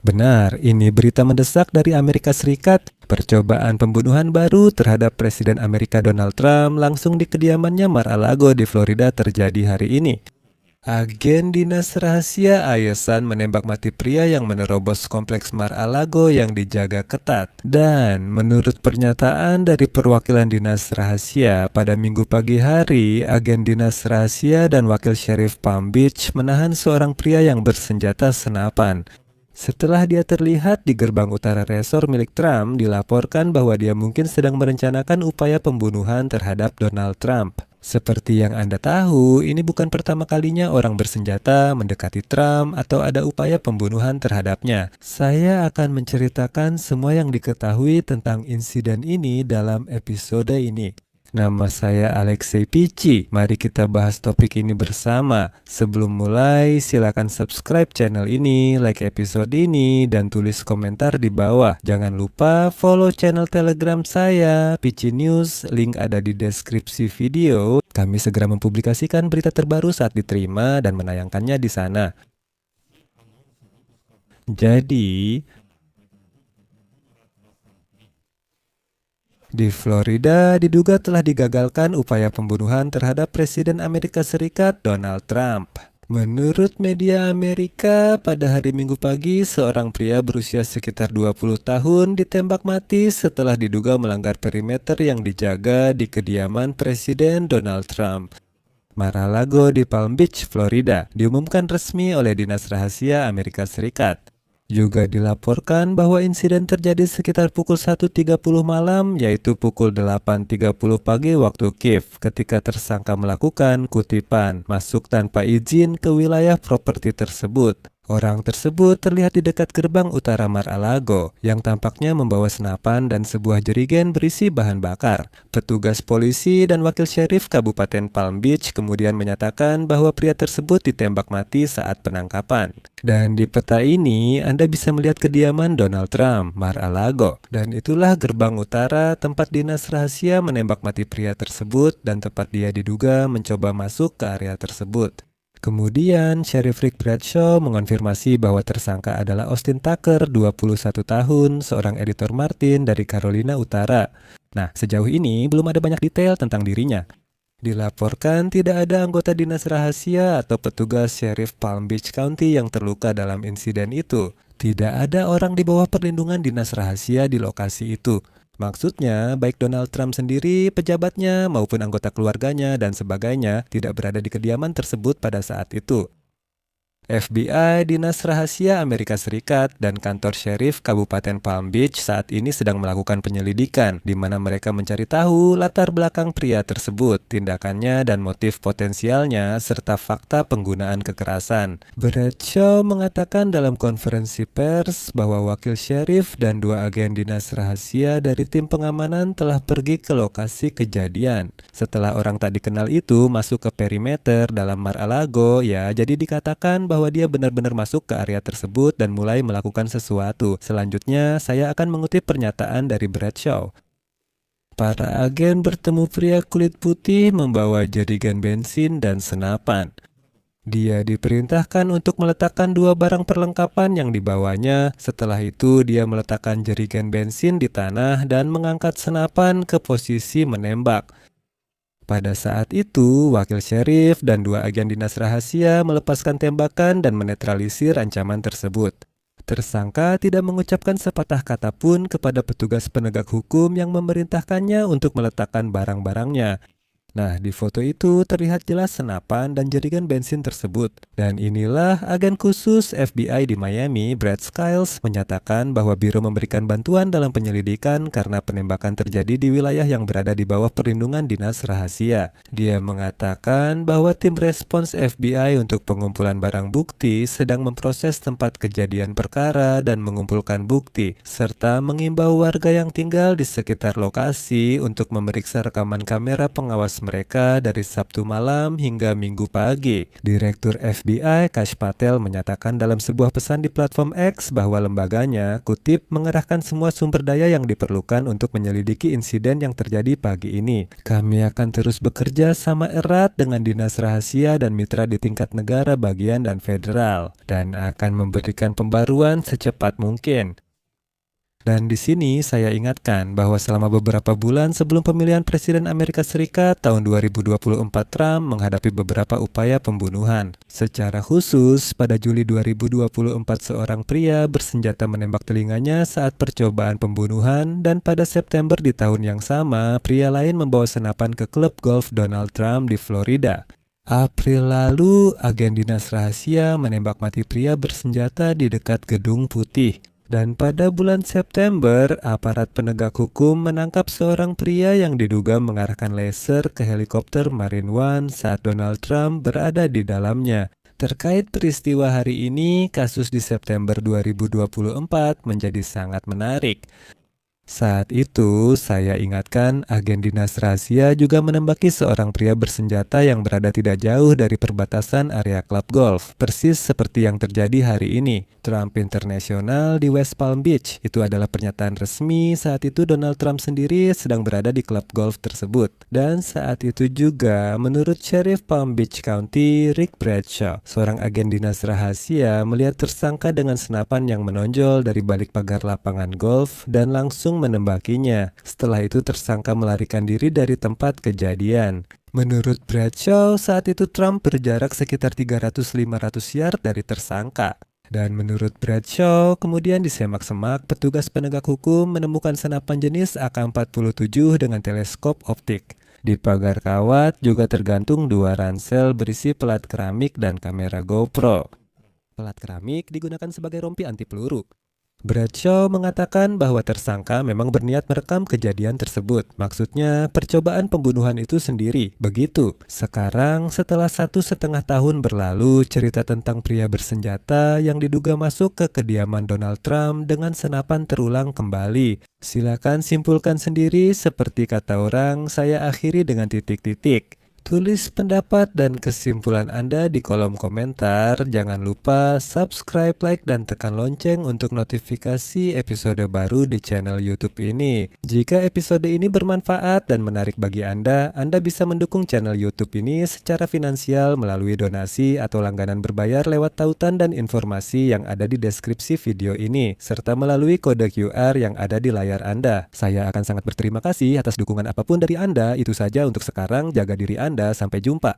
Benar, ini berita mendesak dari Amerika Serikat. Percobaan pembunuhan baru terhadap Presiden Amerika Donald Trump langsung di kediamannya Mar-a-Lago di Florida terjadi hari ini. Agen dinas rahasia Ayesan menembak mati pria yang menerobos kompleks Mar-a-Lago yang dijaga ketat. Dan menurut pernyataan dari perwakilan dinas rahasia, pada Minggu pagi hari, agen dinas rahasia dan wakil sheriff Palm Beach menahan seorang pria yang bersenjata senapan. Setelah dia terlihat di gerbang utara resor milik Trump, dilaporkan bahwa dia mungkin sedang merencanakan upaya pembunuhan terhadap Donald Trump. Seperti yang Anda tahu, ini bukan pertama kalinya orang bersenjata mendekati Trump atau ada upaya pembunuhan terhadapnya. Saya akan menceritakan semua yang diketahui tentang insiden ini dalam episode ini. Nama saya Alexei Pichi. Mari kita bahas topik ini bersama. Sebelum mulai, silakan subscribe channel ini, like episode ini, dan tulis komentar di bawah. Jangan lupa follow channel Telegram saya, Pichi News. Link ada di deskripsi video. Kami segera mempublikasikan berita terbaru saat diterima dan menayangkannya di sana. Jadi, di Florida diduga telah digagalkan upaya pembunuhan terhadap Presiden Amerika Serikat Donald Trump. Menurut media Amerika, pada hari Minggu pagi, seorang pria berusia sekitar 20 tahun ditembak mati setelah diduga melanggar perimeter yang dijaga di kediaman Presiden Donald Trump. Mar-a-Lago di Palm Beach, Florida, diumumkan resmi oleh Dinas Rahasia Amerika Serikat. Juga dilaporkan bahwa insiden terjadi sekitar pukul 1.30 malam, yaitu pukul 8.30 pagi waktu Kiev, ketika tersangka melakukan kutipan masuk tanpa izin ke wilayah properti tersebut. Orang tersebut terlihat di dekat gerbang utara Mar-a-Lago, yang tampaknya membawa senapan dan sebuah jerigen berisi bahan bakar. Petugas polisi dan wakil sheriff Kabupaten Palm Beach kemudian menyatakan bahwa pria tersebut ditembak mati saat penangkapan. Dan di peta ini, Anda bisa melihat kediaman Donald Trump, Mar-a-Lago. Dan itulah gerbang utara tempat dinas rahasia menembak mati pria tersebut dan tempat dia diduga mencoba masuk ke area tersebut. Kemudian, Sheriff Rick Bradshaw mengonfirmasi bahwa tersangka adalah Austin Tucker, 21 tahun, seorang editor Martin dari Carolina Utara. Nah, sejauh ini belum ada banyak detail tentang dirinya. Dilaporkan tidak ada anggota dinas rahasia atau petugas Sheriff Palm Beach County yang terluka dalam insiden itu. Tidak ada orang di bawah perlindungan dinas rahasia di lokasi itu. Maksudnya, baik Donald Trump sendiri, pejabatnya, maupun anggota keluarganya dan sebagainya tidak berada di kediaman tersebut pada saat itu. FBI, Dinas Rahasia Amerika Serikat, dan kantor sheriff Kabupaten Palm Beach saat ini sedang melakukan penyelidikan, di mana mereka mencari tahu latar belakang pria tersebut, tindakannya dan motif potensialnya, serta fakta penggunaan kekerasan. Bradshaw mengatakan dalam konferensi pers bahwa wakil sheriff dan 2 agen dinas rahasia dari tim pengamanan telah pergi ke lokasi kejadian. Setelah orang tak dikenal itu masuk ke perimeter dalam Mar-a-Lago, ya jadi dikatakan bahwa dia benar-benar masuk ke area tersebut dan mulai melakukan sesuatu. Selanjutnya, saya akan mengutip pernyataan dari Bradshaw. Para agen bertemu pria kulit putih membawa jerigen bensin dan senapan. Dia diperintahkan untuk meletakkan 2 barang perlengkapan yang dibawanya. Setelah itu, dia meletakkan jerigen bensin di tanah dan mengangkat senapan ke posisi menembak. Pada saat itu, wakil sheriff dan 2 agen dinas rahasia melepaskan tembakan dan menetralisir ancaman tersebut. Tersangka tidak mengucapkan sepatah kata pun kepada petugas penegak hukum yang memerintahkannya untuk meletakkan barang-barangnya. Nah, di foto itu terlihat jelas senapan dan jerigen bensin tersebut. Dan inilah agen khusus FBI di Miami, Brad Skiles, menyatakan bahwa biro memberikan bantuan dalam penyelidikan karena penembakan terjadi di wilayah yang berada di bawah perlindungan dinas rahasia. Dia mengatakan bahwa tim respons FBI untuk pengumpulan barang bukti sedang memproses tempat kejadian perkara dan mengumpulkan bukti, serta mengimbau warga yang tinggal di sekitar lokasi untuk memeriksa rekaman kamera pengawas mereka dari Sabtu malam hingga Minggu pagi. Direktur FBI Kash Patel menyatakan dalam sebuah pesan di platform X bahwa lembaganya, kutip, mengerahkan semua sumber daya yang diperlukan untuk menyelidiki insiden yang terjadi pagi ini. Kami akan terus bekerja sama erat dengan dinas rahasia dan mitra di tingkat negara bagian dan federal, dan akan memberikan pembaruan secepat mungkin. Dan di sini saya ingatkan bahwa selama beberapa bulan sebelum pemilihan Presiden Amerika Serikat tahun 2024, Trump menghadapi beberapa upaya pembunuhan. Secara khusus, pada Juli 2024 seorang pria bersenjata menembak telinganya saat percobaan pembunuhan, dan pada September di tahun yang sama, pria lain membawa senapan ke klub golf Donald Trump di Florida. April lalu, agen dinas rahasia menembak mati pria bersenjata di dekat Gedung Putih. Dan pada bulan September, aparat penegak hukum menangkap seorang pria yang diduga mengarahkan laser ke helikopter Marine One saat Donald Trump berada di dalamnya. Terkait peristiwa hari ini, kasus di September 2024 menjadi sangat menarik. Saat itu, saya ingatkan agen dinas rahasia juga menembaki seorang pria bersenjata yang berada tidak jauh dari perbatasan area klub golf, persis seperti yang terjadi hari ini. Trump International di West Palm Beach. Itu adalah pernyataan resmi saat itu Donald Trump sendiri sedang berada di klub golf tersebut. Dan saat itu juga, menurut Sheriff Palm Beach County, Rick Bradshaw, seorang agen dinas rahasia melihat tersangka dengan senapan yang menonjol dari balik pagar lapangan golf dan langsung menembakinya. Setelah itu tersangka melarikan diri dari tempat kejadian. Menurut Bradshaw, saat itu Trump berjarak sekitar 300-500 yard dari tersangka. Dan menurut Bradshaw, kemudian di semak-semak, petugas penegak hukum menemukan senapan jenis AK-47 dengan teleskop optik. Di pagar kawat juga tergantung 2 ransel berisi pelat keramik dan kamera GoPro. Pelat keramik digunakan sebagai rompi anti peluru. Bradshaw mengatakan bahwa tersangka memang berniat merekam kejadian tersebut. Maksudnya, percobaan pembunuhan itu sendiri. Begitu. Sekarang, setelah 1,5 tahun berlalu, cerita tentang pria bersenjata yang diduga masuk ke kediaman Donald Trump dengan senapan terulang kembali. Silakan simpulkan sendiri, seperti kata orang, saya akhiri dengan titik-titik. Tulis pendapat dan kesimpulan Anda di kolom komentar. Jangan lupa subscribe, like, dan tekan lonceng untuk notifikasi episode baru di channel YouTube ini. Jika episode ini bermanfaat dan menarik bagi Anda bisa mendukung channel YouTube ini secara finansial melalui donasi atau langganan berbayar lewat tautan dan informasi yang ada di deskripsi video ini, serta melalui kode QR yang ada di layar Anda. Saya akan sangat berterima kasih atas dukungan apapun dari Anda. Itu saja untuk sekarang, jaga diri Anda. Sampai jumpa.